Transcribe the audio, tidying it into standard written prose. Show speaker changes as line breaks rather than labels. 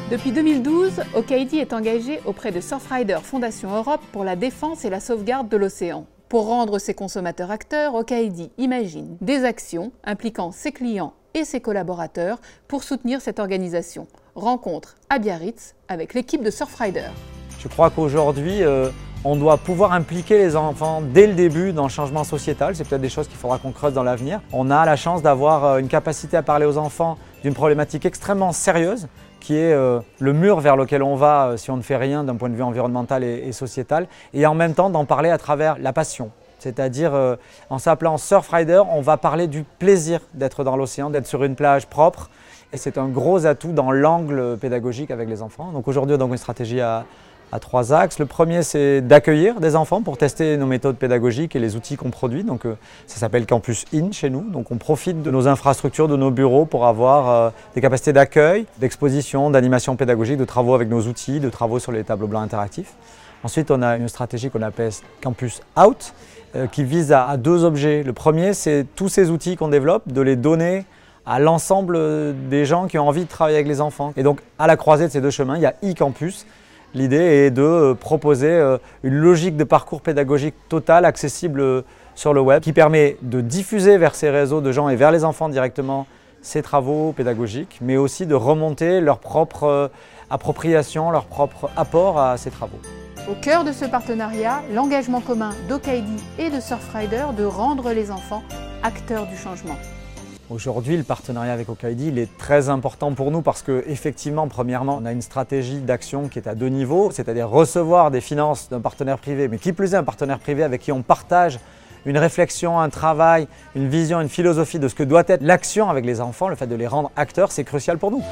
Depuis 2012, Okaidi est engagé auprès de Surfrider Fondation Europe pour la défense et la sauvegarde de l'océan. Pour rendre ses consommateurs acteurs, Okaidi imagine des actions impliquant ses clients et ses collaborateurs pour soutenir cette organisation. Rencontre à Biarritz avec l'équipe de Surfrider.
Je crois qu'aujourd'hui, on doit pouvoir impliquer les enfants dès le début dans le changement sociétal. C'est peut-être des choses qu'il faudra qu'on creuse dans l'avenir. On a la chance d'avoir une capacité à parler aux enfants d'une problématique extrêmement sérieuse, qui est le mur vers lequel on va si on ne fait rien d'un point de vue environnemental et sociétal, et en même temps d'en parler à travers la passion. C'est-à-dire, en s'appelant Surfrider, on va parler du plaisir d'être dans l'océan, d'être sur une plage propre, et c'est un gros atout dans l'angle pédagogique avec les enfants. Donc aujourd'hui, on a une stratégie à 3 axes. Le premier, c'est d'accueillir des enfants pour tester nos méthodes pédagogiques et les outils qu'on produit. Donc, ça s'appelle Campus In chez nous. Donc, on profite de nos infrastructures, de nos bureaux pour avoir des capacités d'accueil, d'exposition, d'animation pédagogique, de travaux avec nos outils, de travaux sur les tableaux blancs interactifs. Ensuite, on a une stratégie qu'on appelle Campus Out qui vise à 2 objets. Le premier, c'est tous ces outils qu'on développe, de les donner à l'ensemble des gens qui ont envie de travailler avec les enfants. Et donc, à la croisée de ces 2 chemins, il y a e-campus. L'idée est de proposer une logique de parcours pédagogique totale, accessible sur le web, qui permet de diffuser vers ces réseaux de gens et vers les enfants directement ces travaux pédagogiques, mais aussi de remonter leur propre appropriation, leur propre apport à ces travaux.
Au cœur de ce partenariat, l'engagement commun d'Okaidi et de Surfrider de rendre les enfants acteurs du changement.
Aujourd'hui, le partenariat avec Okaidi, il est très important pour nous parce qu'effectivement, premièrement, on a une stratégie d'action qui est à 2 niveaux, c'est-à-dire recevoir des finances d'un partenaire privé, mais qui plus est un partenaire privé avec qui on partage une réflexion, un travail, une vision, une philosophie de ce que doit être l'action avec les enfants, le fait de les rendre acteurs, c'est crucial pour nous.